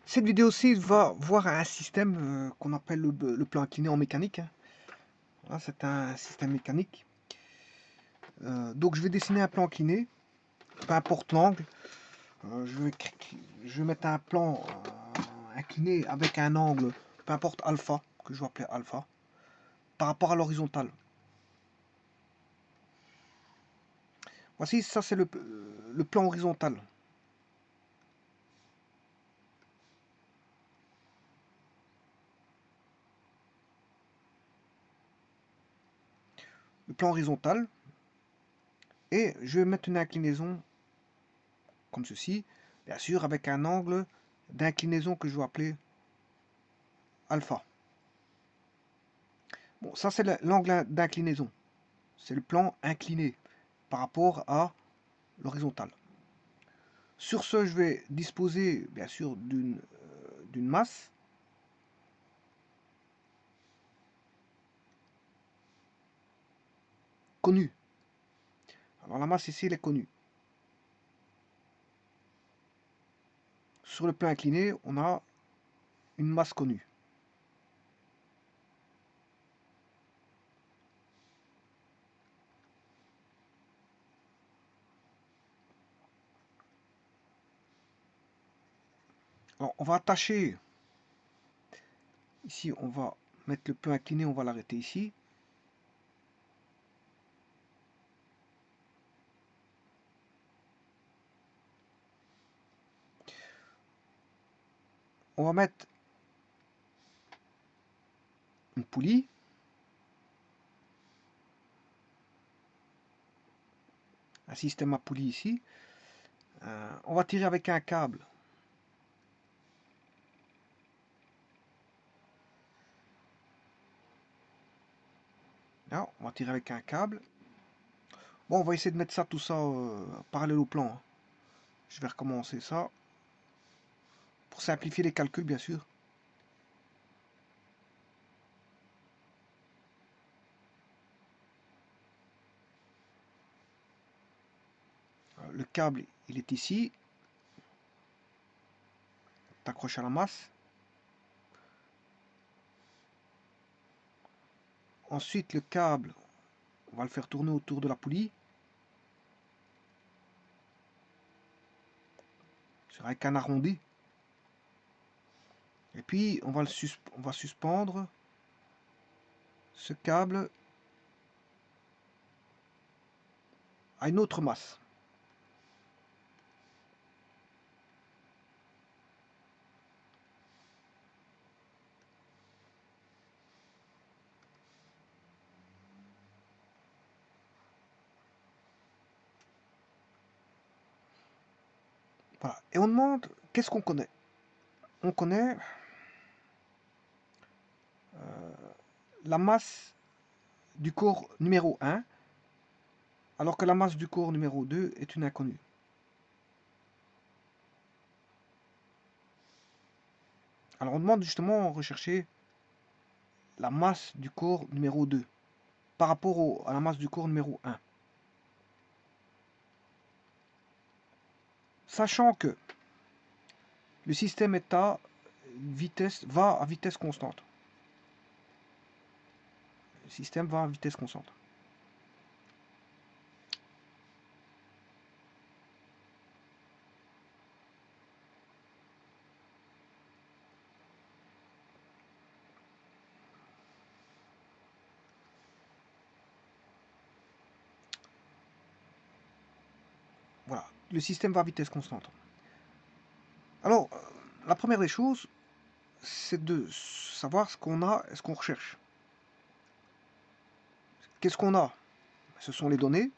Cette vidéo-ci va voir un système qu'on appelle le plan incliné en mécanique, hein. Voilà, c'est un système mécanique. Donc je vais dessiner un plan incliné, peu importe l'angle. Je vais mettre un plan incliné avec un angle, peu importe alpha, que je vais appeler alpha, par rapport à l'horizontale. Voici, ça c'est le plan horizontal. Le plan horizontal. Et je vais mettre une inclinaison comme ceci, bien sûr avec un angle d'inclinaison que je vais appeler alpha. Bon, ça c'est l'angle d'inclinaison. C'est le plan incliné par rapport à l'horizontale. Sur ce, je vais disposer bien sûr d'une masse. Connue. Alors la masse ici, elle est connue. Sur le plan incliné, on a une masse connue. Alors on va attacher, ici on va mettre le plan incliné, on va l'arrêter ici. On va mettre une poulie. Un système à poulie ici. On va tirer avec un câble. Là, on va tirer avec un câble. Bon, on va essayer de mettre ça, tout ça parallèle au plan, hein. Je vais recommencer ça. Pour simplifier les calculs, bien sûr. Le câble, il est ici. T'accroches à la masse. Ensuite, le câble, on va le faire tourner autour de la poulie. Avec un arrondi. Et puis, on va suspendre ce câble à une autre masse. Voilà. Et on demande, qu'est-ce qu'on connaît? On connaît la masse du corps numéro 1, alors que la masse du corps numéro 2 est une inconnue. Alors on demande justement à rechercher la masse du corps numéro 2 par rapport à la masse du corps numéro 1. Sachant que le système est à va à vitesse constante. Le système va à vitesse constante. Voilà, le système va à vitesse constante. Alors, la première des choses, c'est de savoir ce qu'on a et ce qu'on recherche. Qu'est-ce qu'on a? Ce sont les données.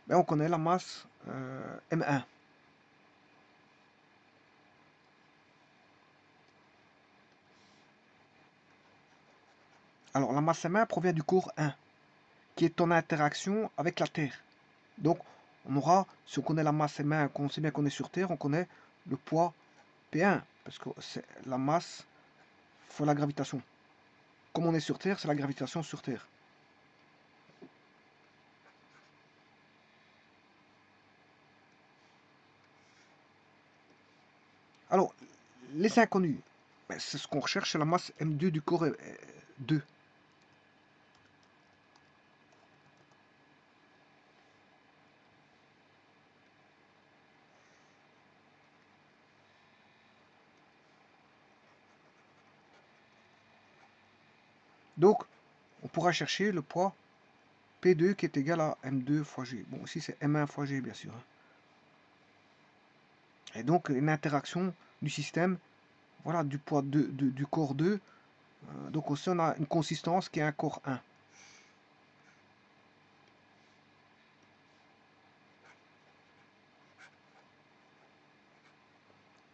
Ben, on connaît la masse M1. Alors, la masse M1 provient du corps 1, qui est en interaction avec la Terre. Donc, on aura, si on connaît la masse M1, qu'on sait bien qu'on est sur Terre, on connaît le poids P1, parce que c'est la masse fois la gravitation. Comme on est sur Terre, c'est la gravitation sur Terre. Alors, les inconnus, ben, c'est ce qu'on recherche, c'est la masse M2 du corps 2. Donc, on pourra chercher le poids P2 qui est égal à M2 fois G. Bon, ici c'est M1 fois G, bien sûr. Et donc, une interaction du système, voilà, du poids du corps 2. Donc aussi, on a une consistance qui est un corps 1.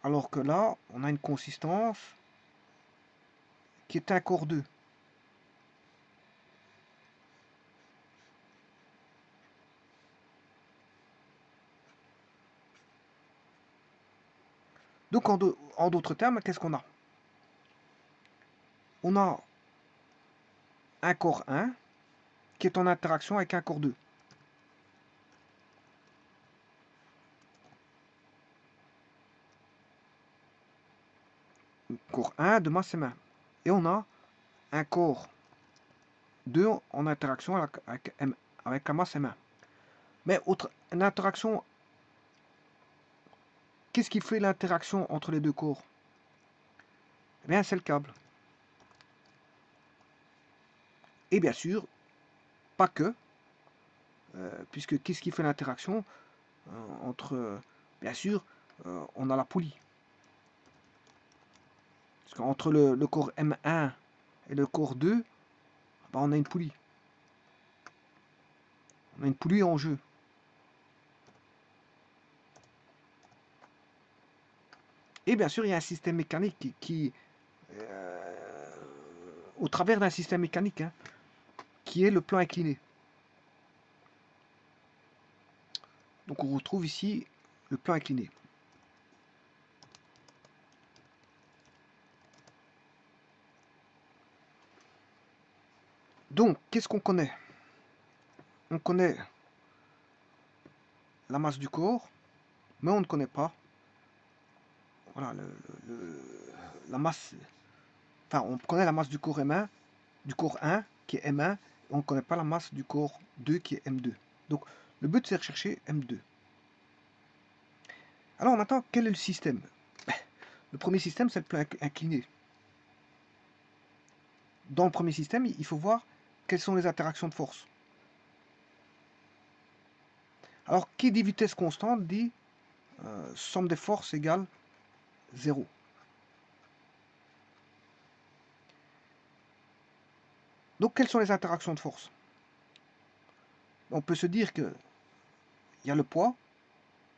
Alors que là, on a une consistance qui est un corps 2. Donc, en d'autres termes, qu'est-ce qu'on a? On a un corps 1 qui est en interaction avec un corps 2. Corps 1 de masse M1. Et on a un corps 2 en interaction avec la masse M1. Mais une interaction, qu'est-ce qui fait l'interaction entre les deux corps? Eh bien, c'est le câble. Et bien sûr, pas que, puisque qu'est-ce qui fait l'interaction entre, bien sûr, on a la poulie. Parce qu'entre le corps M1 et le corps 2, ben, on a une poulie. On a une poulie en jeu. Et bien sûr, il y a un système mécanique qui au travers d'un système mécanique, hein, qui est le plan incliné. Donc on retrouve ici le plan incliné. Donc, qu'est-ce qu'on connaît? On connaît la masse du corps, mais on ne connaît pas, voilà, la masse. Enfin, on connaît la masse du corps M1, du corps 1 qui est M1, et on ne connaît pas la masse du corps 2 qui est M2. Donc, le but c'est de rechercher M2. Alors maintenant, quel est le système? Le premier système, c'est le plan incliné. Dans le premier système, il faut voir quelles sont les interactions de force. Alors, qui dit vitesse constante dit somme des forces égale 0. Donc, quelles sont les interactions de force? On peut se dire qu'il y a le poids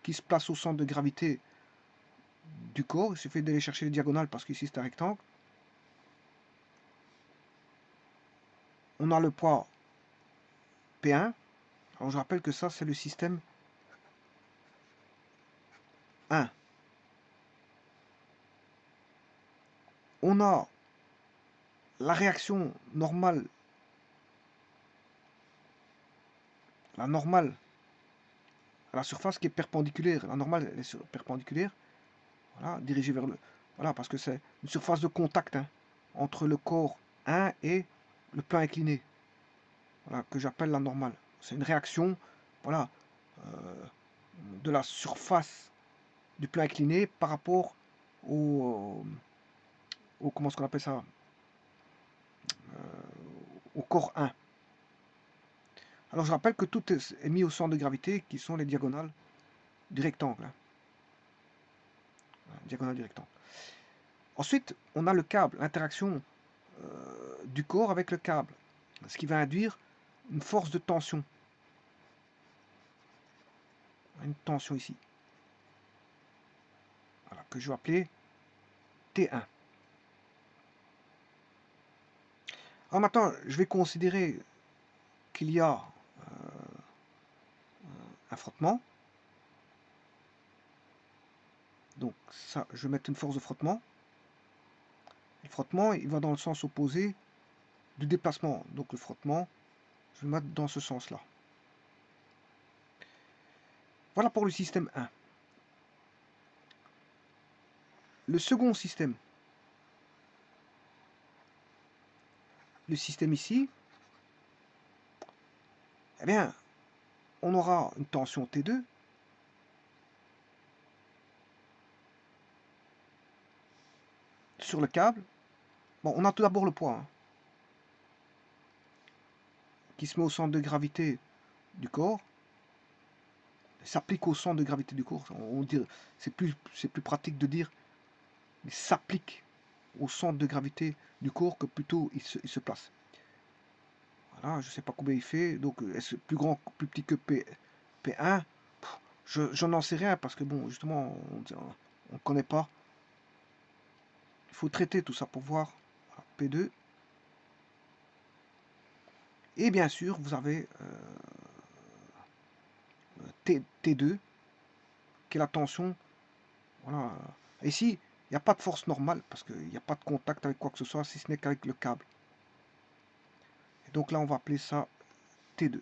qui se place au centre de gravité du corps. Il suffit d'aller chercher les diagonales parce qu'ici c'est un rectangle. On a le poids P1. Alors, je rappelle que ça, c'est le système 1. On a la réaction normale, la normale à la surface qui est perpendiculaire. La normale, elle est perpendiculaire, voilà, dirigée vers le... Voilà, parce que c'est une surface de contact, hein, entre le corps 1 et le plan incliné, voilà, que j'appelle la normale. C'est une réaction, voilà, de la surface du plan incliné par rapport au comment est-ce qu'on appelle ça, au corps 1. Alors je rappelle que tout est mis au centre de gravité qui sont les diagonales du rectangle, hein. Voilà, diagonale du rectangle. Ensuite, on a le câble, l'interaction du corps avec le câble, ce qui va induire une force de tension. Une tension ici, voilà, que je vais appeler T1. Alors maintenant, je vais considérer qu'il y a un frottement. Donc ça, je vais mettre une force de frottement. Le frottement, il va dans le sens opposé du déplacement. Donc le frottement, je vais le mettre dans ce sens-là. Voilà pour le système 1. le second système, le système ici, eh bien, on aura une tension T2 sur le câble. Bon, on a tout d'abord le poids hein, qui se met au centre de gravité du corps. S'applique au centre de gravité du corps. C'est plus pratique de dire il s'applique au centre de gravité du corps que plutôt il se place. Voilà, je ne sais pas combien il fait. Donc, est-ce plus grand, plus petit que P1? Je n'en sais rien parce que, bon, justement, on ne connaît pas. Il faut traiter tout ça pour voir. P2. Et bien sûr, vous avez T2, qui est la tension. Voilà. Ici, il n'y a pas de force normale parce qu'il n'y a pas de contact avec quoi que ce soit, si ce n'est qu'avec le câble. Et donc là, on va appeler ça T2.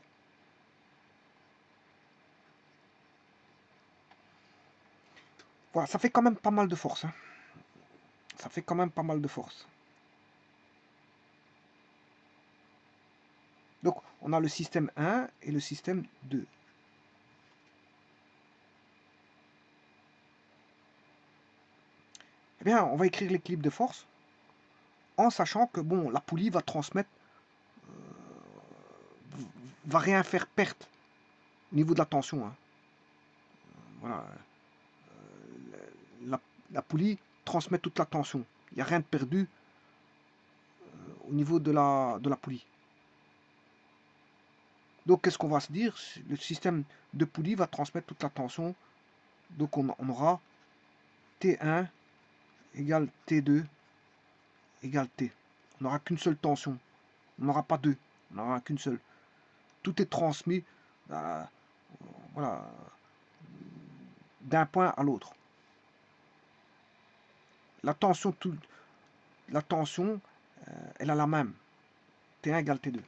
Voilà, ça fait quand même pas mal de force. Hein. Ça fait quand même pas mal de force. Donc, on a le système 1 et le système 2. Eh bien, on va écrire l'équilibre de force en sachant que, bon, la poulie va transmettre, va rien faire perte au niveau de la tension. Hein. Voilà. La poulie transmet toute la tension. Il n'y a rien de perdu au niveau de la poulie. Donc, qu'est-ce qu'on va se dire? Le système de poulie va transmettre toute la tension. Donc, on aura T1 égale T2 égale T. On n'aura qu'une seule tension. On n'aura pas deux. On n'aura qu'une seule. Tout est transmis voilà, d'un point à l'autre. La tension, elle a la même. T1 égale T2.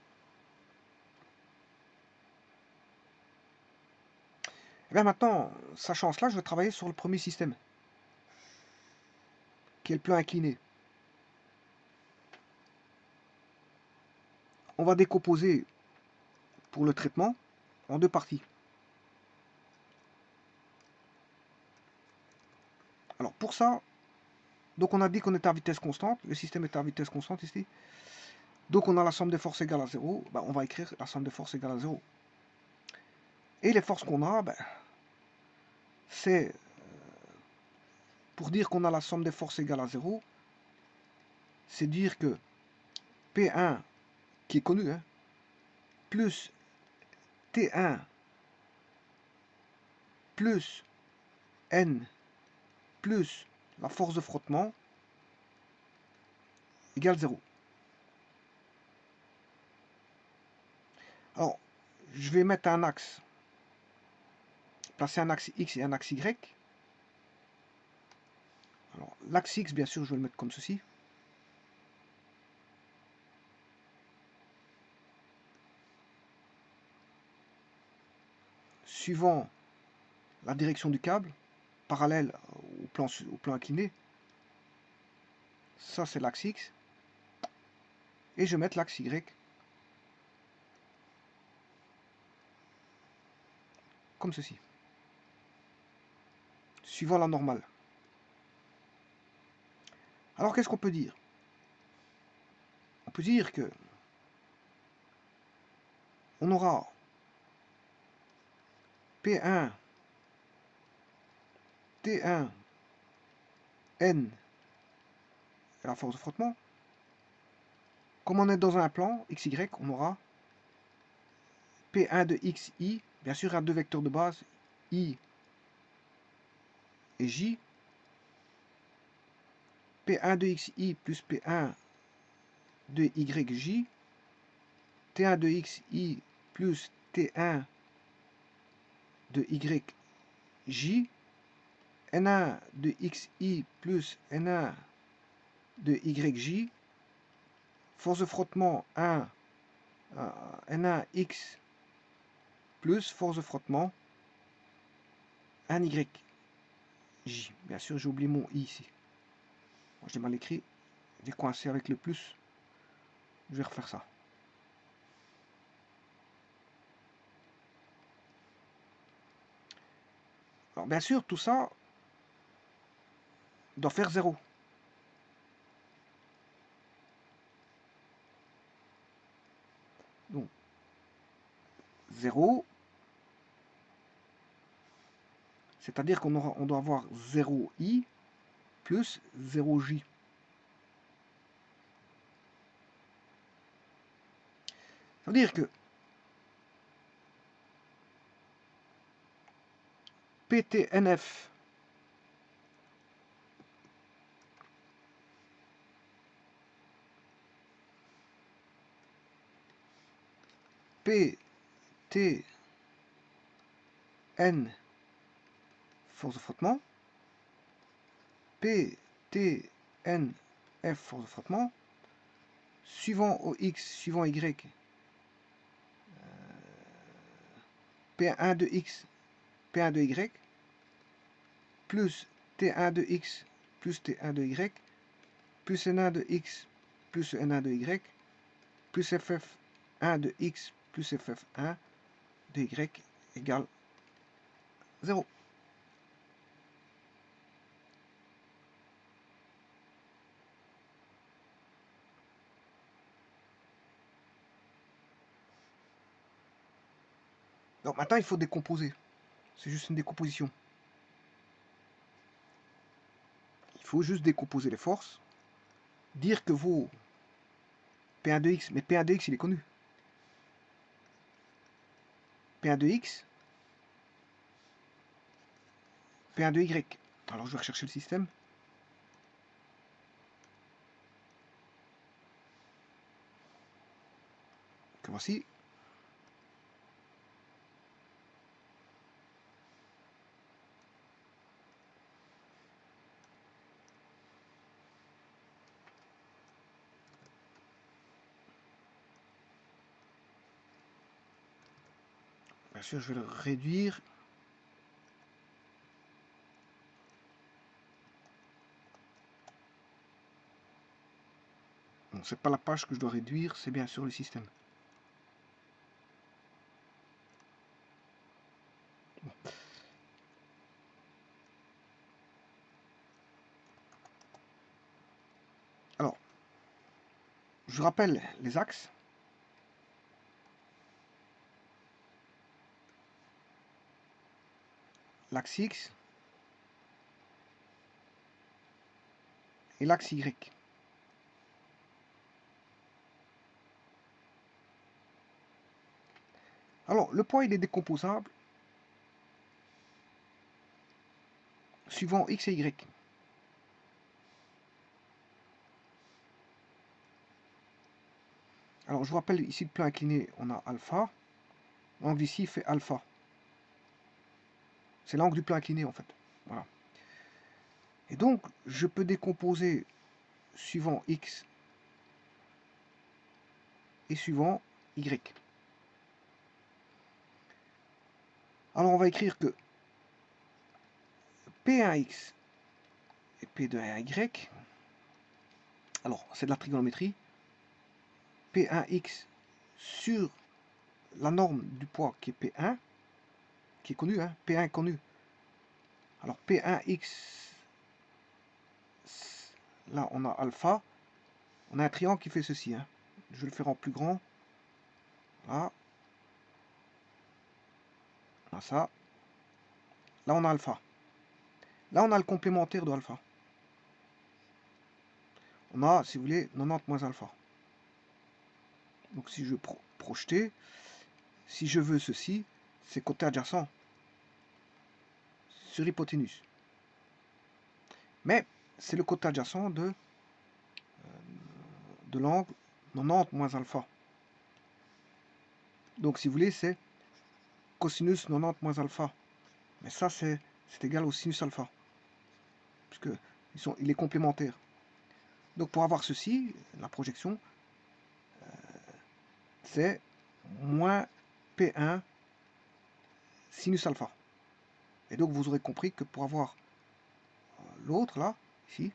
Et bien maintenant, sachant cela, je vais travailler sur le premier système, qui est le plan incliné. On va décomposer pour le traitement en deux parties. Alors pour ça, donc on a dit qu'on était à vitesse constante, le système est à vitesse constante ici. Donc on a la somme des forces égale à 0, ben, on va écrire la somme des forces égale à 0. Et les forces qu'on a, ben, c'est pour dire qu'on a la somme des forces égale à 0, c'est dire que P1, qui est connu, hein, plus T1 plus N plus la force de frottement égale 0. Alors, je vais mettre un axe, placer un axe X et un axe Y. Alors, l'axe X, bien sûr, je vais le mettre comme ceci. Suivant la direction du câble, parallèle au plan incliné. Ça, c'est l'axe X. Et je vais mettre l'axe Y comme ceci. Suivant la normale. Alors, qu'est-ce qu'on peut dire? On peut dire que on aura P1, T1, N et la force de frottement. Comme on est dans un plan XY, on aura P1 de XI, bien sûr, il y a deux vecteurs de base, I et J. P1 de XI plus P1 de YJ. T1 de XI plus T1 de YJ. N1 de XI plus N1 de YJ. Force de frottement 1, N1X plus force de frottement 1YJ. Bien sûr, j'ai oublié mon I ici. J'ai mal écrit, j'ai coincé avec le plus. Je vais refaire ça. Alors bien sûr, tout ça doit faire 0. Donc 0, c'est-à-dire on doit avoir 0i plus 0j. Ça veut dire que PTNF PTN force de frottement, PTNF force de frottement, suivant OX, suivant Y, P1 de X, P1 de Y, plus T1 de X, plus T1 de Y, plus N1 de X, plus N1 de Y, plus FF1 de X, plus FF1 de Y égale 0. Donc maintenant, il faut décomposer. C'est juste une décomposition. Il faut juste décomposer les forces. Dire que vos P1 de X, mais P1 de X, il est connu. P1 de X, P1 de Y. Alors je vais rechercher le système. Que voici. Bien sûr, je vais le réduire. Bon, c'est pas la page que je dois réduire, c'est bien sûr le système. Bon. Alors, je rappelle les axes. L'axe X et l'axe Y. Alors, le poids, il est décomposable suivant X et Y. Alors, je vous rappelle, ici, le plan incliné, on a alpha. L'angle ici fait alpha. C'est l'angle du plan incliné, en fait. Voilà. Et donc, je peux décomposer suivant X et suivant Y. Alors, on va écrire que P1X et P2Y, alors, c'est de la trigonométrie, P1X sur la norme du poids qui est P1, qui est connu, hein, P1 est connu. Alors, P1X, là, on a alpha. On a un triangle qui fait ceci. Hein. Je vais le faire en plus grand. Là. On a ça. Là, on a alpha. Là, on a le complémentaire de alpha. On a, si vous voulez, 90 moins alpha. Donc, si je veux projeter, si je veux ceci, c'est côté adjacent sur hypoténuse. Mais c'est le côté adjacent de l'angle 90 moins alpha. Donc, si vous voulez, c'est cosinus 90 moins alpha. Mais ça, c'est égal au sinus alpha. Puisque il est complémentaire. Donc, pour avoir ceci, la projection, c'est moins P1 sinus alpha. Et donc, vous aurez compris que pour avoir l'autre, là, ici,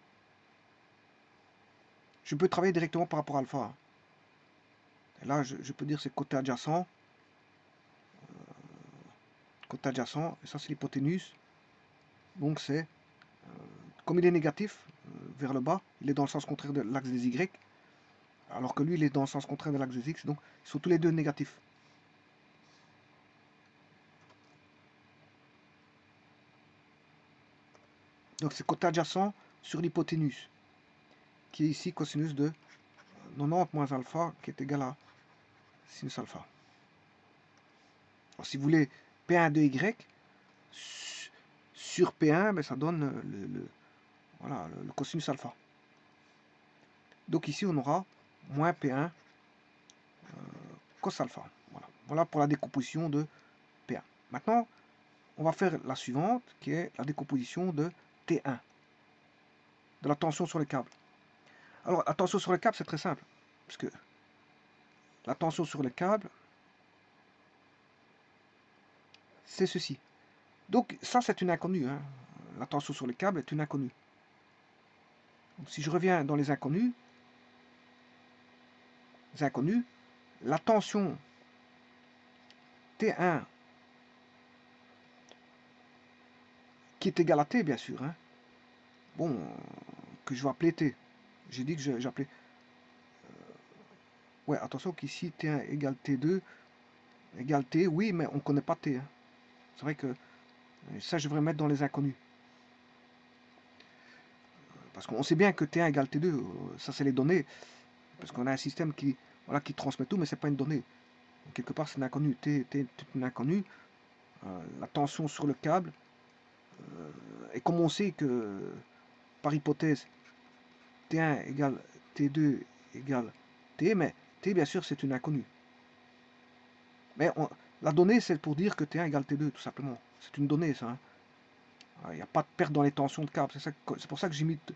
je peux travailler directement par rapport à alpha. Et là, je peux dire c'est côté adjacent, et ça c'est l'hypoténuse. Donc c'est, comme il est négatif, vers le bas, il est dans le sens contraire de l'axe des Y, alors que lui il est dans le sens contraire de l'axe des X, donc ils sont tous les deux négatifs. Donc c'est côté adjacent sur l'hypoténuse, qui est ici cosinus de 90 moins alpha, qui est égal à sinus alpha. Alors si vous voulez P1 de Y sur P1, ben, ça donne voilà, le cosinus alpha. Donc ici on aura moins P1 cos alpha. Voilà. Voilà pour la décomposition de P1. Maintenant, on va faire la suivante, qui est la décomposition de T1, de la tension sur le câble. Alors, la tension sur le câble, c'est très simple, parce que la tension sur le câble, c'est ceci. Donc, ça, c'est une inconnue. Hein. La tension sur le câble est une inconnue. Donc, si je reviens dans les inconnus, la tension T1, qui est égale à T, bien sûr, hein. Bon, que je vais appeler T. J'ai dit que j'appelais... ouais, attention qu'ici, T1 égale T2 égale T, oui, mais on ne connaît pas T. Hein. C'est vrai que ça, je devrais mettre dans les inconnus. Parce qu'on sait bien que T1 égale T2, ça c'est les données. Parce qu'on a un système qui, voilà, qui transmet tout, mais c'est pas une donnée. Donc, quelque part, c'est une inconnue. T est une inconnue. La tension sur le câble. Et comme on sait que, par hypothèse, T1 égale T2 égale T, mais T, bien sûr, c'est une inconnue. Mais la donnée, c'est pour dire que T1 égale T2, tout simplement. C'est une donnée, ça. Hein. Il n'y a pas de perte dans les tensions de câble. C'est pour ça que j'imite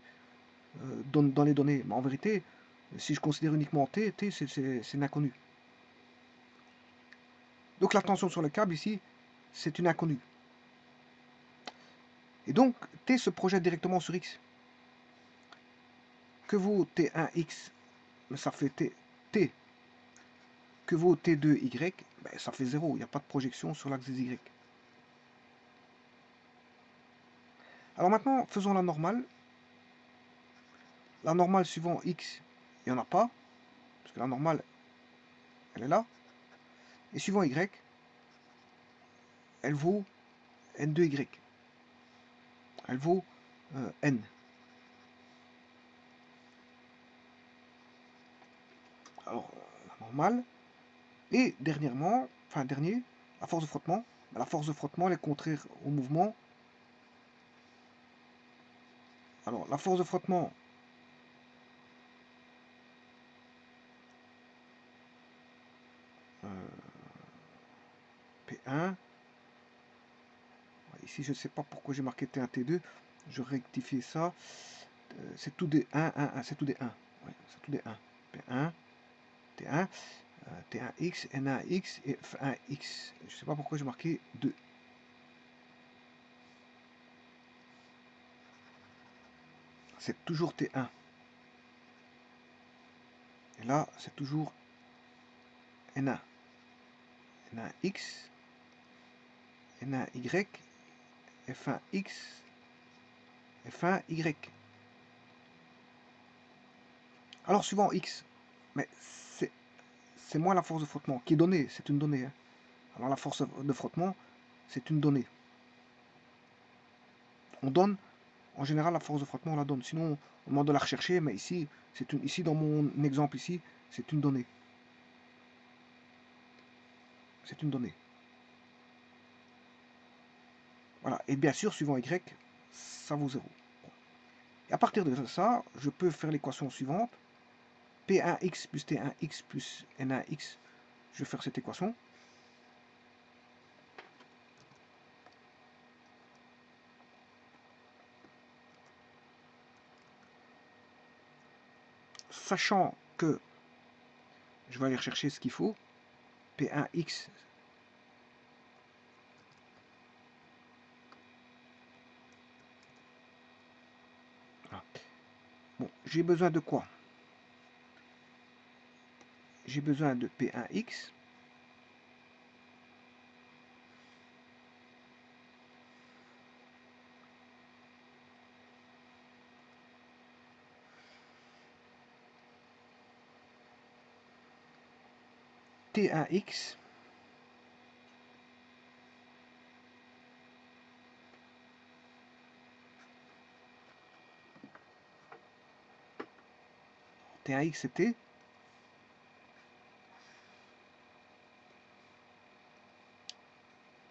dans les données. Mais en vérité, si je considère uniquement T, T c'est une inconnue. Donc la tension sur le câble ici, c'est une inconnue. Et donc T se projette directement sur X. Que vaut T1X? Ça fait T. Que vaut T2Y? Ben, ça fait 0. Il n'y a pas de projection sur l'axe des Y. Alors maintenant, faisons la normale. La normale suivant X, il n'y en a pas. Parce que la normale, elle est là. Et suivant Y, elle vaut N2Y. Elle vaut N. Alors, la normale. Et dernièrement, la force de frottement. La force de frottement, elle est contraire au mouvement. Alors, la force de frottement, P1. Ici, je ne sais pas pourquoi j'ai marqué T1, T2. Je rectifie ça. C'est tout des 1, 1, 1. C'est tout des 1. Ouais, c'est tout des 1. P1, T1, T1X, N1X et F1X. Je ne sais pas pourquoi j'ai marqué 2. C'est toujours T1. Et là, c'est toujours N1. N1X, N1Y, F1X, F1Y. Alors, suivant X, mais c'est moins la force de frottement qui est donnée, c'est une donnée. Hein. Alors, la force de frottement, c'est une donnée. On donne, en général, la force de frottement, on la donne. Sinon, on demande de la rechercher, mais ici, ici dans mon exemple ici, c'est une donnée. C'est une donnée. Voilà. Et bien sûr, suivant Y, ça vaut 0. Et à partir de ça, je peux faire l'équation suivante. P1x plus T1x plus N1x. Je vais faire cette équation. Sachant que je vais aller rechercher ce qu'il faut. P1x. Voilà. Bon, j'ai besoin de quoi? j'ai besoin de P1x. T1x. T1x c'était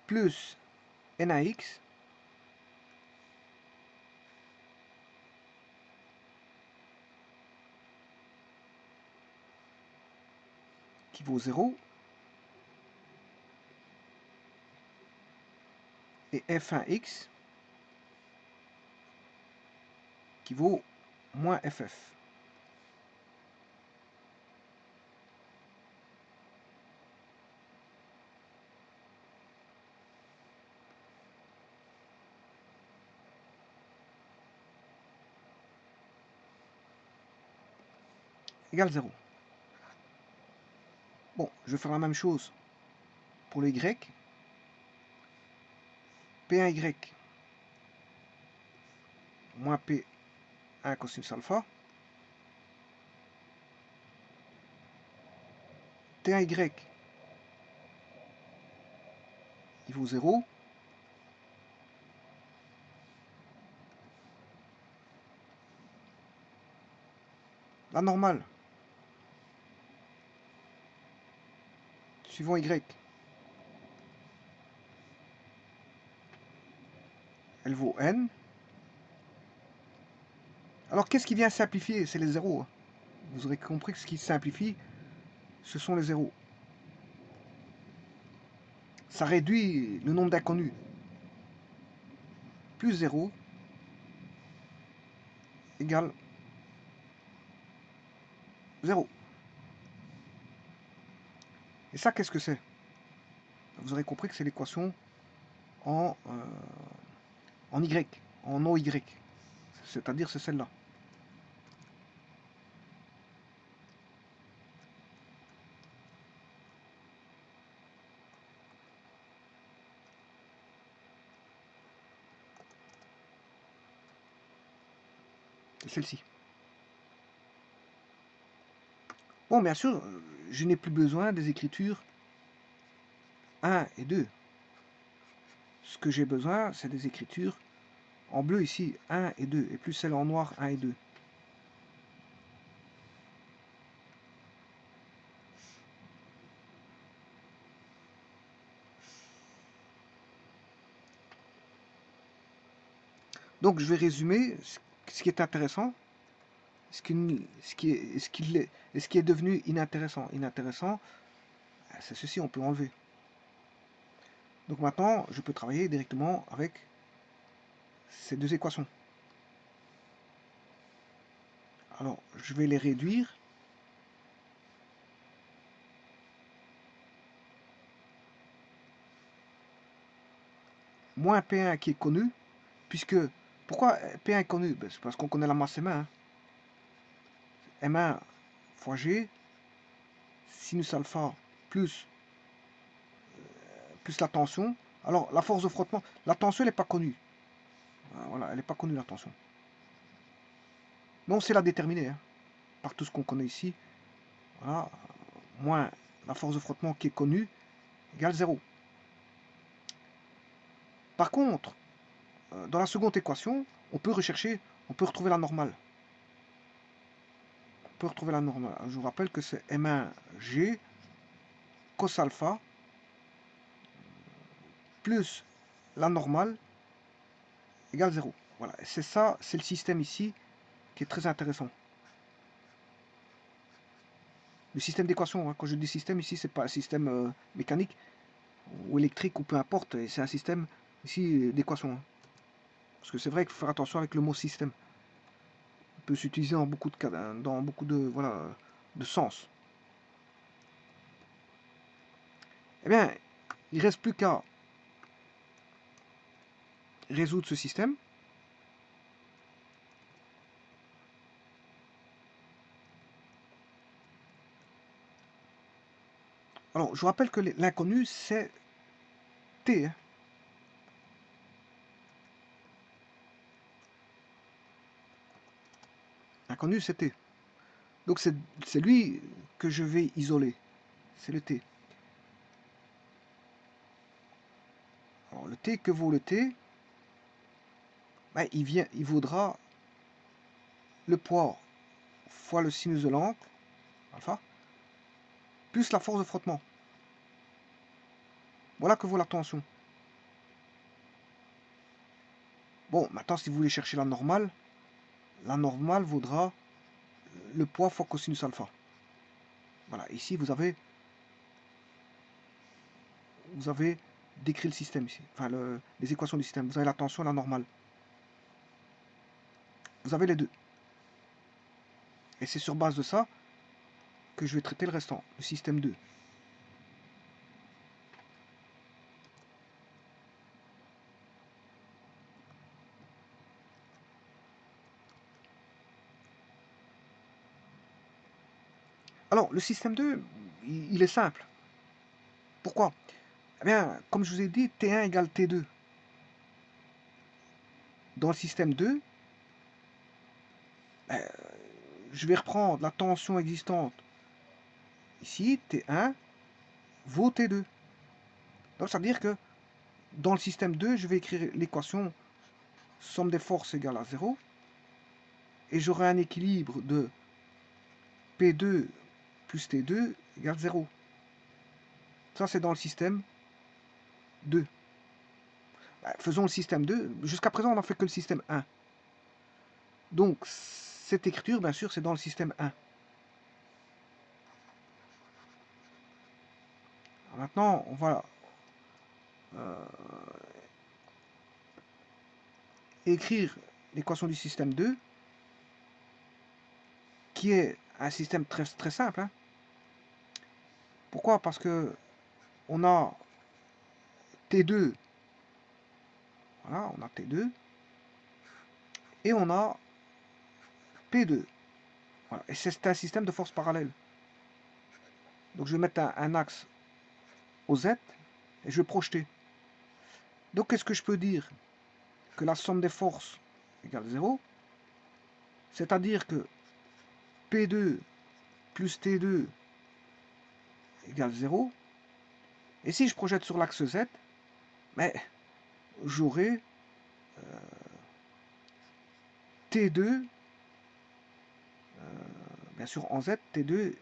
plus NAX qui vaut 0 et F1x qui vaut moins FF. Égale 0. Bon, je vais faire la même chose pour le Y. P1Y moins P1 cosinus alpha. T1Y il vaut 0. La normale suivant Y, elle vaut N. Alors qu'est-ce qui vient simplifier? C'est les zéros. Vous aurez compris que ce qui simplifie, ce sont les zéros. Ça réduit le nombre d'inconnus. Plus 0 égale 0. Et ça, qu'est-ce que c'est? Vous aurez compris que c'est l'équation en Y, en OY. C'est-à-dire c'est celle-là. C'est celle-ci. Bon, bien sûr, je n'ai plus besoin des écritures 1 et 2. Ce que j'ai besoin, c'est des écritures en bleu ici, 1 et 2, et plus celle en noir, 1 et 2. Donc je vais résumer ce qui est intéressant, ce qui est devenu inintéressant. Inintéressant, c'est ceci, on peut enlever. Donc maintenant, je peux travailler directement avec ces deux équations. Alors, je vais les réduire. Moins P1 qui est connu, puisque... Pourquoi P1 est connu? Ben, c'est parce qu'on connaît la masse M1. M1 fois G, sinus alpha plus la tension. Alors, la force de frottement, la tension, elle n'est pas connue. Voilà, elle n'est pas connue, la tension. Mais on sait la déterminer, hein, par tout ce qu'on connaît ici. Voilà, moins la force de frottement qui est connue, égale 0. Par contre, dans la seconde équation, on peut retrouver la normale. On peut retrouver la normale. Je vous rappelle que c'est M1G cos alpha plus la normale égale 0. Voilà, c'est ça, c'est le système ici qui est très intéressant. Le système d'équation, hein, quand je dis système ici, c'est pas un système mécanique ou électrique ou peu importe, c'est un système ici d'équation. Hein. Parce que c'est vrai qu'il faut faire attention avec le mot système. Il peut s'utiliser dans beaucoup de cas, dans beaucoup de, voilà, de sens. Eh bien, il ne reste plus qu'à résoudre ce système. Alors, je vous rappelle que l'inconnu, c'est T. Hein. L'inconnu, c'est T. Donc, c'est lui que je vais isoler. C'est le T. Alors, le T, que vaut le T? Ben, il vaudra le poids fois le sinus de l'angle, alpha, plus la force de frottement. Voilà que vaut la tension. Bon, maintenant, si vous voulez chercher la normale vaudra le poids fois cosinus alpha. Voilà, ici, vous avez décrit le système ici. Enfin, les équations du système. Vous avez la tension et la normale. Vous avez les deux. Et c'est sur base de ça que je vais traiter le restant, le système 2. Alors, le système 2, il est simple. Pourquoi? Eh bien, comme je vous ai dit, T1 égale T2. Dans le système 2, je vais reprendre la tension existante. Ici, T1 vaut T2. Donc, ça veut dire que dans le système 2, je vais écrire l'équation somme des forces égale à 0. Et j'aurai un équilibre de P2 plus T2 égale 0. Ça, c'est dans le système 2. Faisons le système 2. Jusqu'à présent, on n'a fait que le système 1. Donc, cette écriture, bien sûr, c'est dans le système 1. Alors maintenant, on va écrire l'équation du système 2, qui est un système très, très simple. Hein. Pourquoi? Parce que on a T2, voilà, on a T2, et on a P2. Voilà. Et c'est un système de force parallèle. Donc je vais mettre un axe au Z, et je vais projeter. Donc qu'est-ce que je peux dire? Que la somme des forces égale 0, c'est-à-dire que P2 plus T2 égale 0. Et si je projette sur l'axe Z, mais j'aurai T2, bien sûr en Z, T2,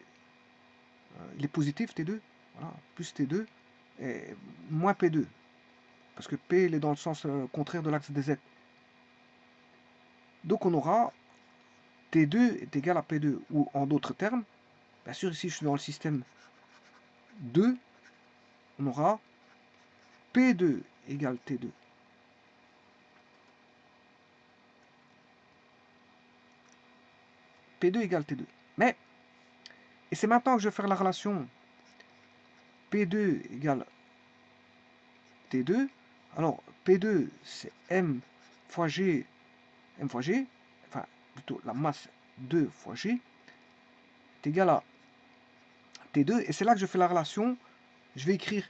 il est positif T2, voilà, plus T2, et moins P2, parce que P il est dans le sens contraire de l'axe des Z. Donc on aura T2 est égal à P2, ou en d'autres termes, bien sûr ici je suis dans le système 2, on aura P2 égale T2. P2 égale T2. Mais, et c'est maintenant que je vais faire la relation P2 égale T2. Alors, P2, c'est M fois G, enfin, plutôt la masse 2 fois G, est égal à T2. Et c'est là que je fais la relation. Je vais écrire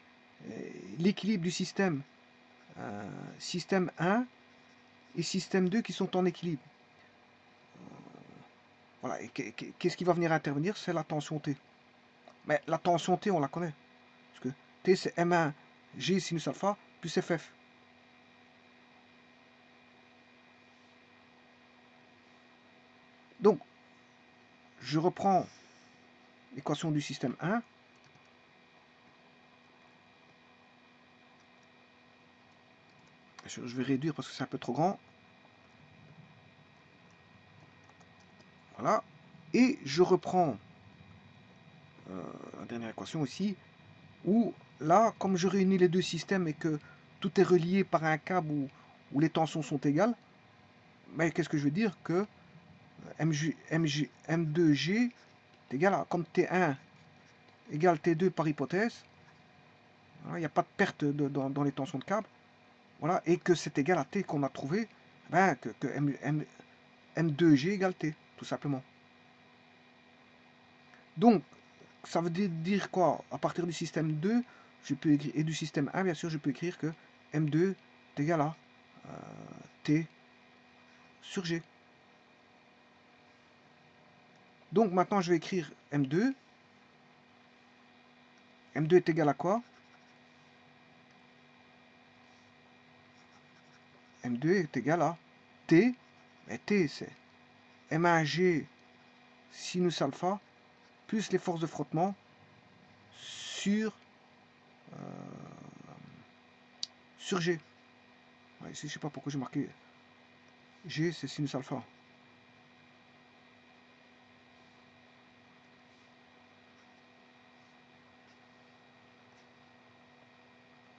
l'équilibre du système, système 1 et système 2 qui sont en équilibre. Voilà, et qu'est-ce qui va venir intervenir? C'est la tension T. Mais la tension T, on la connaît. Parce que T, c'est M1 G sinus alpha plus FF. Donc, je reprends l'équation du système 1. Je vais réduire parce que c'est un peu trop grand. Voilà. Et je reprends la dernière équation ici, où là, comme je réunis les deux systèmes et que tout est relié par un câble où les tensions sont égales, mais qu'est-ce que je veux dire? Que M2G est égal à, comme T1 égale T2 par hypothèse, il n'y a pas de perte dans les tensions de câble, voilà, et que c'est égal à T qu'on a trouvé, ben, que M2G égale T, tout simplement. Donc, ça veut dire quoi? À partir du système 2, je peux écrire, et du système 1, bien sûr, je peux écrire que M2 est égal à T sur G. Donc maintenant, je vais écrire M2. M2 est égal à quoi? M2 est égal à T. Et T, c'est M1G sinus alpha plus les forces de frottement sur, sur G. Ouais, ici, je ne sais pas pourquoi j'ai marqué G, c'est sinus alpha.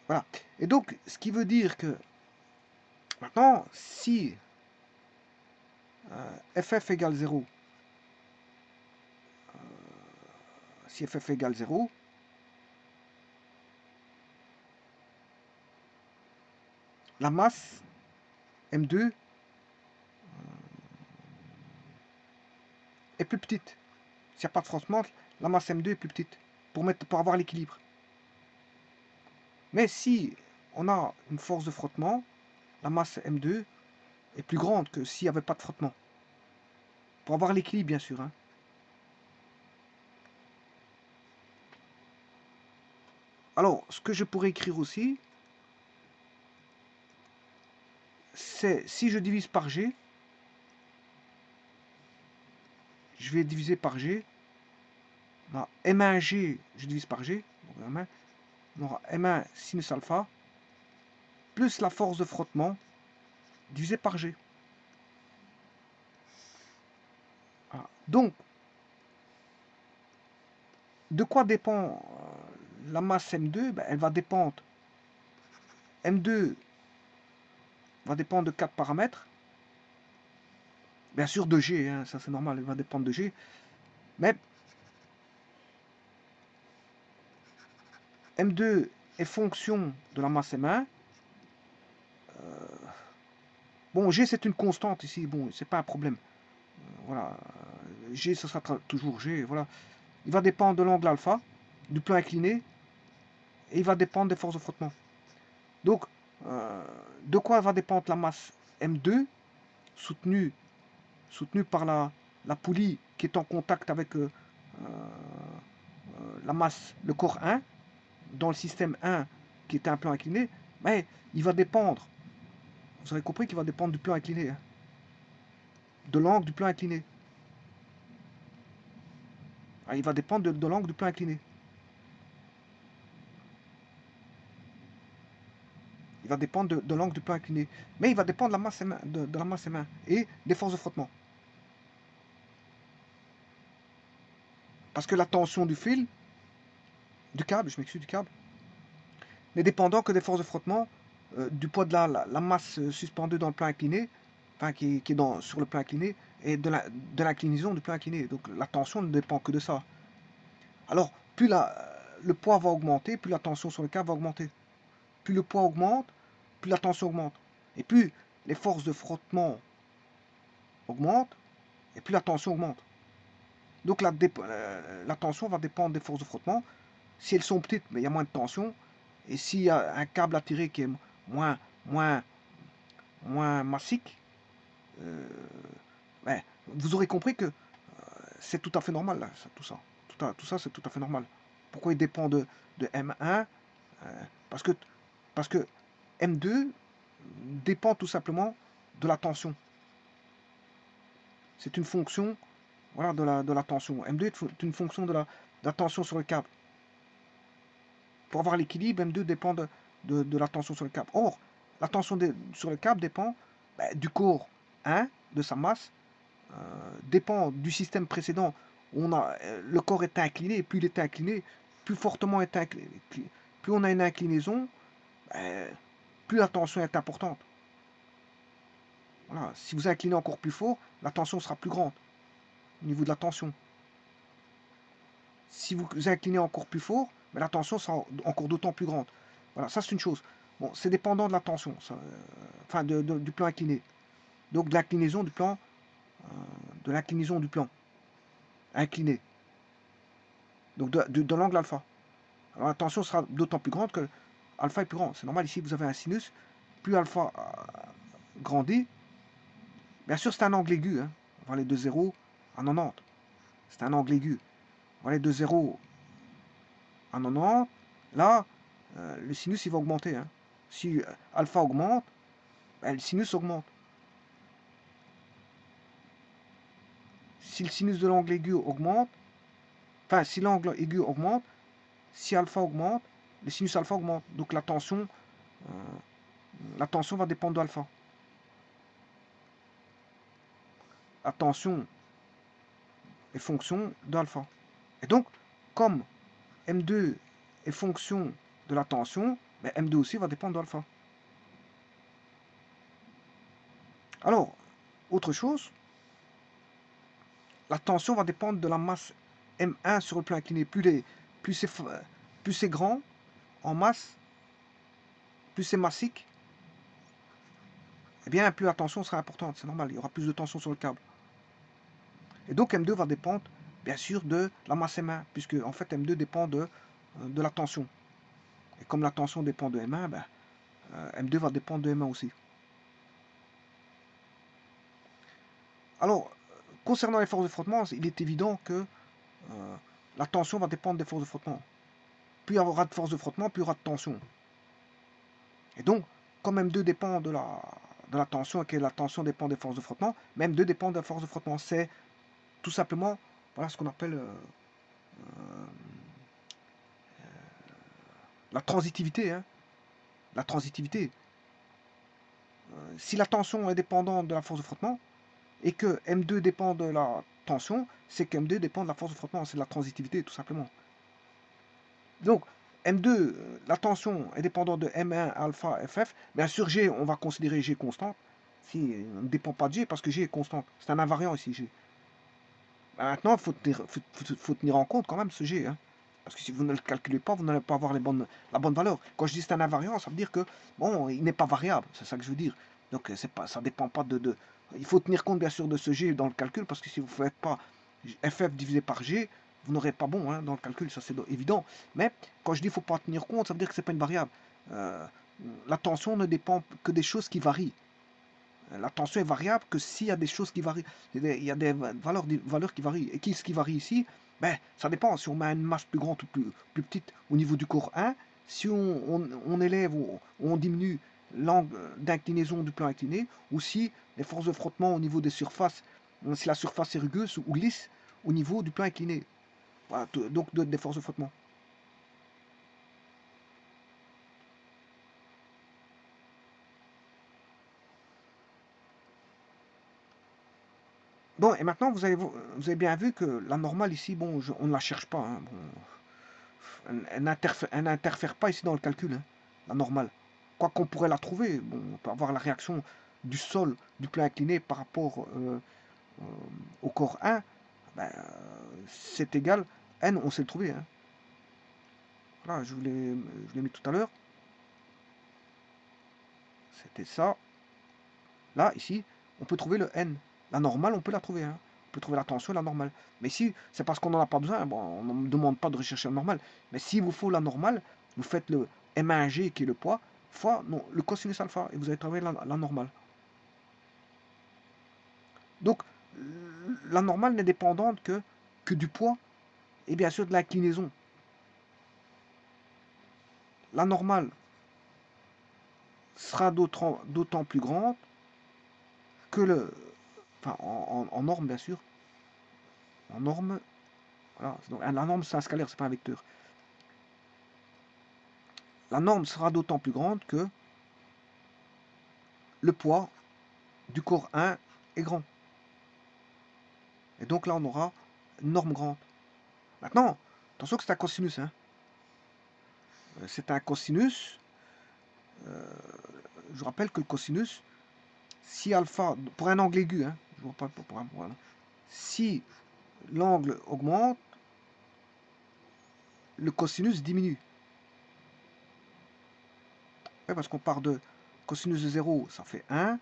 Voilà. Et donc, ce qui veut dire que maintenant, si FF égale 0, si FF égale 0, la masse M2 est plus petite. S'il n'y a pas de frottement, la masse M2 est plus petite pour avoir l'équilibre. Mais si on a une force de frottement, la masse M2 est plus grande que s'il n'y avait pas de frottement. Pour avoir l'équilibre, bien sûr. Hein. Alors, ce que je pourrais écrire aussi, c'est si je divise par G, je vais diviser par G. On a M1G, je divise par G. On aura M1 sinus alpha plus la force de frottement divisé par G. Voilà. Donc, de quoi dépend la masse M2? Ben, elle va dépendre. M2 va dépendre de 4 paramètres. Bien sûr de G, hein, ça c'est normal, elle va dépendre de G. Mais M2 est fonction de la masse M1. Bon, G c'est une constante ici, bon, c'est pas un problème. Voilà, G ce sera toujours G, voilà. Il va dépendre de l'angle alpha, du plan incliné, et il va dépendre des forces de frottement. Donc, de quoi va dépendre la masse M2 soutenue par la poulie qui est en contact avec la masse, le corps 1, dans le système 1 qui est un plan incliné, mais il va dépendre, vous aurez compris qu'il va dépendre du plan incliné, hein, de l'angle du plan incliné. Ah, il va dépendre de l'angle du plan incliné. Il va dépendre de l'angle du plan incliné. Mais il va dépendre de la masse M1, de la masse M1 et des forces de frottement. Parce que la tension du fil, du câble, je m'excuse, du câble, n'est dépendant que des forces de frottement, du poids de la masse suspendue dans le plan incliné, enfin qui est sur le plan incliné, et de l'inclinaison du plan incliné. Donc la tension ne dépend que de ça. Alors, plus le poids va augmenter, plus la tension sur le câble va augmenter. Plus le poids augmente, plus la tension augmente. Et plus les forces de frottement augmentent, et plus la tension augmente. Donc la tension va dépendre des forces de frottement. Si elles sont petites, mais il y a moins de tension. Et s'il y a un câble à tirer qui est moins massique, ben, vous aurez compris que c'est tout à fait normal, là, tout ça. Tout ça, c'est tout à fait normal. Pourquoi il dépend de M1? Parce que, parce que M2 dépend tout simplement de la tension. C'est une fonction, voilà, de la tension. M2 est une fonction de la tension sur le câble. Pour avoir l'équilibre, M2 dépend de la tension sur le câble. Or, la tension sur le câble dépend du corps 1, de sa masse, dépend du système précédent. Le corps est incliné, et plus il est incliné, plus fortement est incliné. Plus on a une inclinaison, plus la tension est importante. Voilà. Si vous inclinez encore plus fort, la tension sera plus grande au niveau de la tension. Si vous inclinez encore plus fort, mais la tension sera encore d'autant plus grande. Voilà, ça c'est une chose. Bon, c'est dépendant de la tension, ça, enfin du plan incliné. Donc de l'inclinaison du plan, incliné. Donc de l'angle alpha. Alors la tension sera d'autant plus grande que alpha est plus grand. C'est normal, ici vous avez un sinus, plus alpha grandit. Bien sûr, c'est un angle aigu. Hein. On va aller de 0 à 90. C'est un angle aigu. On va aller de 0 à 90. Là, le sinus il va augmenter. Hein. Si alpha augmente, ben, le sinus augmente. Si le sinus de l'angle aigu augmente, enfin si l'angle aigu augmente, si alpha augmente, le sinus alpha augmente. Donc la tension va dépendre de alpha. La tension est fonction d'alpha. Et donc, comme M2 est fonction de la tension, ben M2 aussi va dépendre d'alpha. Alors, autre chose, la tension va dépendre de la masse M1 sur le plan incliné. Plus c'est grand en masse, plus c'est massique, eh bien plus la tension sera importante. C'est normal, il y aura plus de tension sur le câble. Et donc M2 va dépendre, bien sûr, de la masse M1, puisque en fait M2 dépend de la tension. Et comme la tension dépend de M1, ben, M2 va dépendre de M1 aussi. Alors, concernant les forces de frottement, il est évident que la tension va dépendre des forces de frottement. Plus il y aura de force de frottement, plus il y aura de tension. Et donc, comme M2 dépend de la tension et que la tension dépend des forces de frottement, mais M2 dépend de la force de frottement. C'est tout simplement voilà, ce qu'on appelle la transitivité. Hein. La transitivité. Si la tension est dépendante de la force de frottement, et que M2 dépend de la tension, c'est que M2 dépend de la force de frottement. C'est de la transitivité, tout simplement. Donc, M2, la tension est dépendante de M1, alpha, FF. Bien sûr, G, on va considérer G constante. Si, on ne dépend pas de G parce que G est constante. C'est un invariant ici, G. Maintenant, il faut tenir en compte quand même ce G. Hein. Parce que si vous ne le calculez pas, vous n'allez pas avoir la bonne valeur. Quand je dis c'est un invariant, ça veut dire que, bon, il n'est pas variable. C'est ça que je veux dire. Donc, ça ne dépend pas de... Il faut tenir compte, bien sûr, de ce G dans le calcul, parce que si vous ne faites pas FF divisé par G, vous n'aurez pas bon hein, dans le calcul, ça c'est évident. Mais quand je dis qu'il ne faut pas tenir compte, ça veut dire que ce n'est pas une variable. La tension ne dépend que des choses qui varient. La tension est variable que s'il y a des choses qui varient. Il y a des valeurs qui varient. Et qu'est-ce qui varie ici? Ben, ça dépend. Si on met une masse plus grande ou plus petite au niveau du corps 1, si on élève ou on diminue l'angle d'inclinaison du plan incliné, ou si les forces de frottement au niveau des surfaces, si la surface est rugueuse ou lisse au niveau du plan incliné. Voilà, donc des forces de frottement. Bon, et maintenant, vous avez bien vu que la normale ici, bon, on ne la cherche pas. Hein, bon, elle n'interfère pas ici dans le calcul, hein, la normale. Quoi qu'on pourrait la trouver, bon, on peut avoir la réaction du sol, du plan incliné par rapport au corps 1, ben, c'est égal, n, on sait le trouver. Hein. Voilà, je vous l'ai mis tout à l'heure. C'était ça. Là, ici, on peut trouver le n. La normale, on peut la trouver. Hein. On peut trouver la tension et la normale. Mais ici, c'est parce qu'on n'en a pas besoin. Bon, on ne me demande pas de rechercher la normale. Mais s'il vous faut la normale, vous faites le M1G qui est le poids, fois le cosinus alpha. Et vous allez trouver la normale. Donc, la normale n'est dépendante que du poids et bien sûr de l'inclinaison. La normale sera d'autant plus grande que enfin, en norme, bien sûr. En norme, voilà. Donc, la norme, c'est un scalaire, c'est pas un vecteur. La norme sera d'autant plus grande que le poids du corps 1 est grand. Et donc là, on aura une norme grande. Maintenant, attention que c'est un cosinus. Hein. C'est un cosinus. Je rappelle que le cosinus, si alpha, pour un angle aigu, hein, je vois pas pour un voilà. Si l'angle augmente, le cosinus diminue. Ouais, parce qu'on part de cosinus de 0, ça fait 1.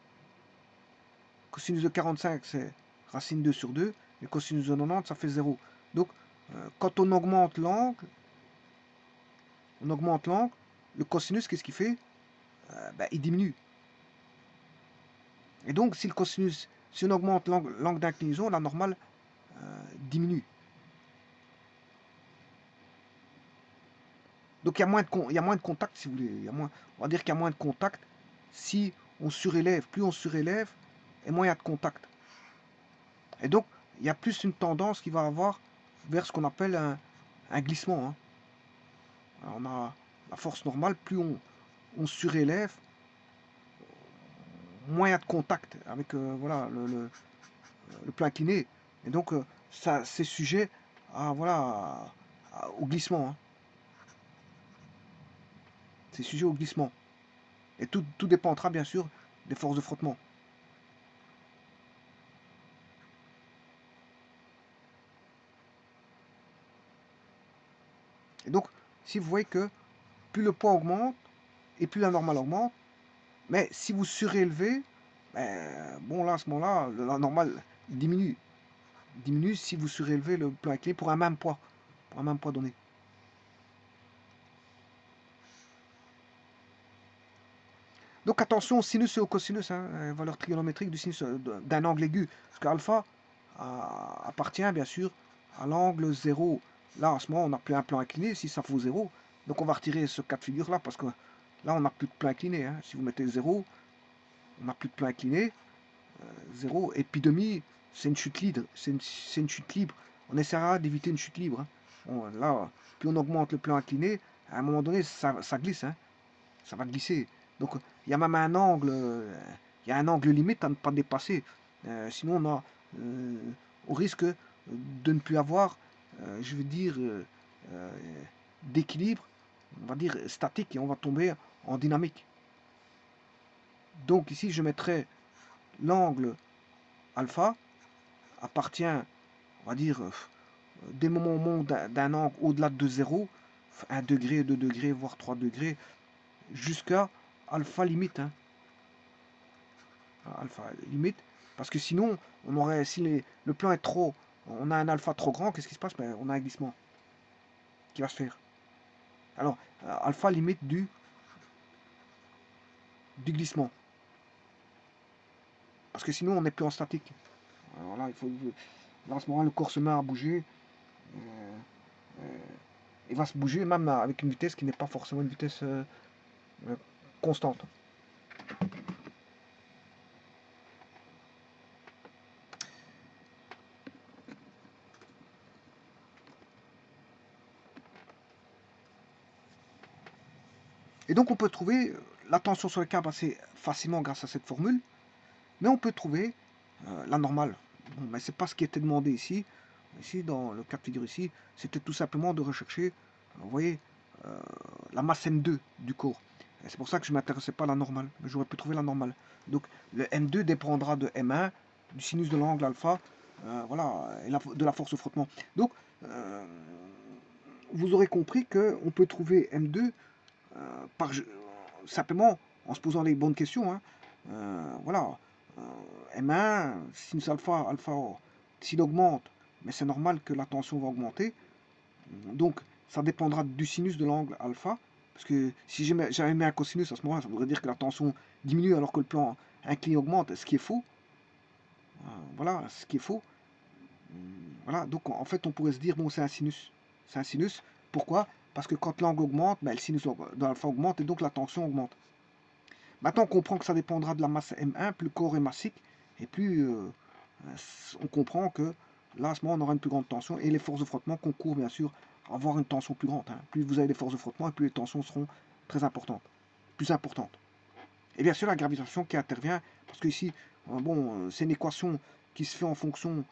Cosinus de 45, c'est racine 2 sur 2. Et cosinus de 90, ça fait 0. Donc, Quand on augmente l'angle, le cosinus, qu'est-ce qu'il fait? Ben, il diminue. Et donc, si le cosinus, si on augmente l'angle d'inclinaison, la normale diminue. Donc, il y a moins de contact, si vous voulez. On va dire qu'il y a moins de contact si on surélève. Plus on surélève, et moins il y a de contact. Et donc, il y a plus une tendance qui va avoir vers ce qu'on appelle un glissement. Hein. Alors, on a la force normale, plus on surélève, moins il y a de contact avec voilà, le plan incliné. Et donc, ça, c'est sujet à, voilà, au glissement. Hein. C'est sujet au glissement. Et tout dépendra bien sûr des forces de frottement. Et donc, si vous voyez que plus le poids augmente et plus la normale augmente, mais si vous surélevez, ben, bon là à ce moment-là, la normale diminue. Diminue si vous surélevez le plan incliné pour un même poids donné. Donc attention au sinus et au cosinus, hein, valeur trigonométrique du sinus d'un angle aigu. Parce qu'alpha appartient bien sûr à l'angle 0. Là, en ce moment, on n'a plus un plan incliné, si ça vaut 0. Donc on va retirer ce cas de figure-là, parce que là, on n'a plus de plan incliné. Hein. Si vous mettez 0, on n'a plus de plan incliné. 0. Et puis demi, c'est une chute libre. C'est une chute libre. On essaiera d'éviter une chute libre. Hein. Bon, là, plus on augmente le plan incliné, à un moment donné, ça glisse. Hein. Ça va glisser. Donc il y a même un angle, il y a un angle limite à ne pas dépasser. Sinon on risque de ne plus avoir, je veux dire, euh, d'équilibre, on va dire statique, et on va tomber en dynamique. Donc ici je mettrai l'angle alpha appartient, on va dire, dès le moment où on monte d'un angle au-delà de 0, 1 degré, 2 degrés, voire 3 degrés, jusqu'à alpha limite. Hein. Alpha limite, parce que sinon, on aurait, si le plan est trop, on a un alpha trop grand, qu'est-ce qui se passe? Ben, on a un glissement qui va se faire. Alors, alpha limite du glissement, parce que sinon on n'est plus en statique. Alors là, là, à ce moment, le corps se met à bouger, euh, euh, il va se bouger même avec une vitesse qui n'est pas forcément une vitesse constante. Et donc on peut trouver la tension sur le câble assez facilement grâce à cette formule, mais on peut trouver la normale. Bon, mais c'est pas ce qui était demandé ici. Ici, dans le cas de figure ici, c'était tout simplement de rechercher, vous voyez, la masse M2 du corps. C'est pour ça que je ne m'intéressais pas à la normale, mais j'aurais pu trouver la normale. Donc le M2 dépendra de M1, du sinus de l'angle alpha, voilà, et de la force de frottement. Donc, vous aurez compris qu'on peut trouver M2 par, simplement en se posant les bonnes questions. Hein. Voilà, M1, sinus alpha, alpha, s'il augmente, mais c'est normal que la tension va augmenter. Donc, ça dépendra du sinus de l'angle alpha. Parce que si j'avais mis un cosinus à ce moment-là, ça voudrait dire que la tension diminue alors que le plan incliné augmente, ce qui est faux. Voilà, ce qui est faux. Voilà, donc en fait, on pourrait se dire, bon, c'est un sinus. C'est un sinus. Pourquoi? Parce que quand l'angle augmente, ben, le sinus de l'alpha augmente et donc la tension augmente. Maintenant, on comprend que ça dépendra de la masse M1, plus le corps est massique, et plus on comprend que là, à ce moment, on aura une plus grande tension, et les forces de frottement concourent bien sûr à avoir une tension plus grande. Hein. Plus vous avez des forces de frottement, et plus les tensions seront très importantes, plus importantes. Et bien sûr, la gravitation qui intervient, parce que ici, bon, c'est une équation qui se fait en fonction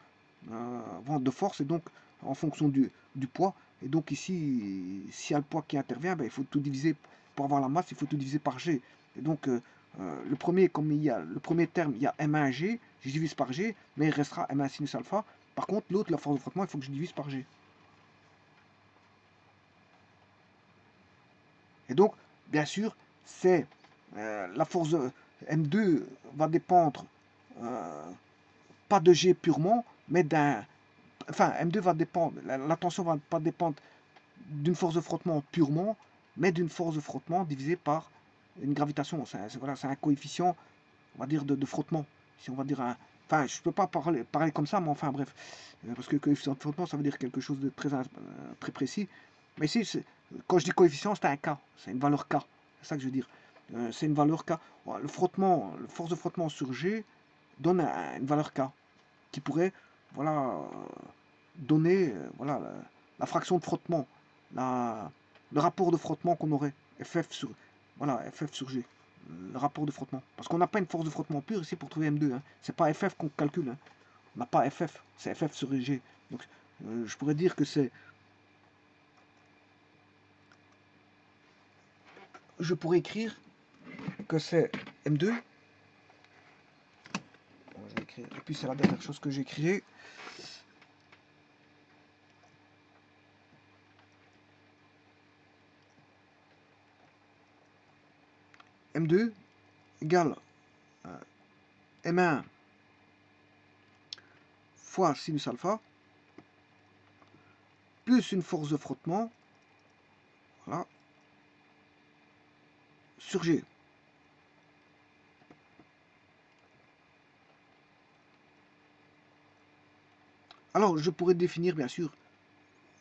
de force, et donc en fonction du poids. Et donc ici, s'il y a le poids qui intervient, ben, il faut tout diviser, pour avoir la masse, il faut tout diviser par G. Et donc, le premier, comme il y a le premier terme, il y a M1G, je divise par G, mais il restera M1 sinus alpha. Par contre, l'autre, la force de frottement, il faut que je divise par G. Et donc, bien sûr, c'est la force de M2 va dépendre pas de G purement, mais enfin, M2 va dépendre, la tension va pas dépendre d'une force de frottement purement, mais d'une force de frottement divisée par une gravitation. Voilà, c'est un coefficient, on va dire, de frottement. Si on va dire un. Enfin, je peux pas parler comme ça, mais enfin, bref. Parce que coefficient de frottement, ça veut dire quelque chose de très précis. Mais ici, quand je dis coefficient, c'est un K. C'est une valeur K. C'est ça que je veux dire. C'est une valeur K. Le frottement, la force de frottement sur G donne une valeur K qui pourrait, voilà, donner, voilà, la fraction de frottement, le rapport de frottement qu'on aurait, FF sur, voilà, FF sur G, le rapport de frottement. Parce qu'on n'a pas une force de frottement pure ici pour trouver M2, hein. C'est pas FF qu'on calcule, hein. On n'a pas FF, c'est FF sur G. Donc, je pourrais dire que c'est, je pourrais écrire que c'est M2. Bon, je vais écrire, et puis c'est la dernière chose que j'ai écrit. M2 égale M1 fois sinus alpha plus une force de frottement, voilà, sur G. Alors, je pourrais définir, bien sûr,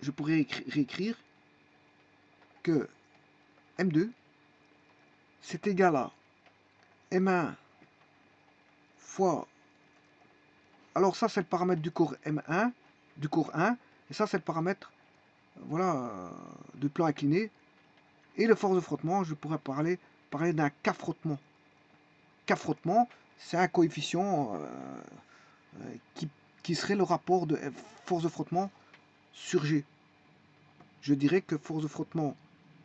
je pourrais réécrire que M2, c'est égal à M1 fois... Alors ça, c'est le paramètre du corps M1, du corps 1, et ça, c'est le paramètre, voilà, du plan incliné. Et le force de frottement, je pourrais parler d'un K-frottement. K-frottement, c'est un coefficient qui serait le rapport de force de frottement sur G. Je dirais que force de frottement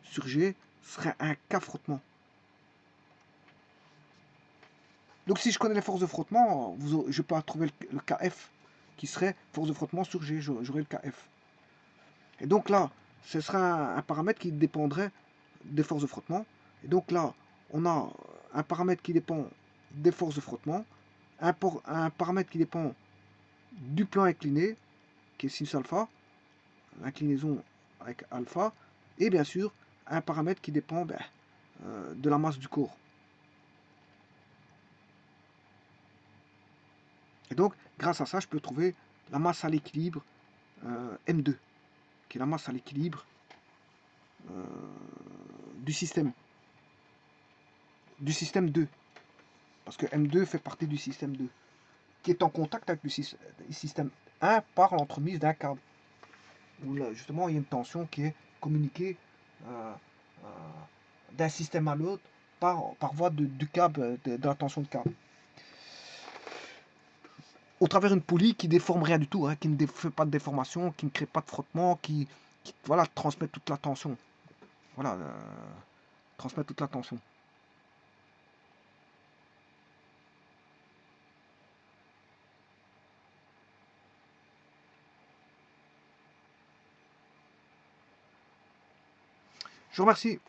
sur G serait un K-frottement. Donc si je connais les forces de frottement, je peux trouver le KF, qui serait force de frottement sur G, j'aurai le KF. Et donc là, ce sera un paramètre qui dépendrait des forces de frottement. Et donc là, on a un paramètre qui dépend des forces de frottement, un paramètre qui dépend du plan incliné, qui est sinus alpha, l'inclinaison avec alpha, et bien sûr, un paramètre qui dépend de la masse du corps. Et donc, grâce à ça, je peux trouver la masse à l'équilibre M2, qui est la masse à l'équilibre du système 2. Parce que M2 fait partie du système 2, qui est en contact avec le système 1 par l'entremise d'un câble. Où là, justement, il y a une tension qui est communiquée d'un système à l'autre par voie du câble, de la tension de câble. Au travers d'une poulie qui déforme rien du tout, hein, qui ne fait pas de déformation, qui ne crée pas de frottement, qui voilà, transmet toute la tension. Voilà, transmet toute la tension. Je vous remercie.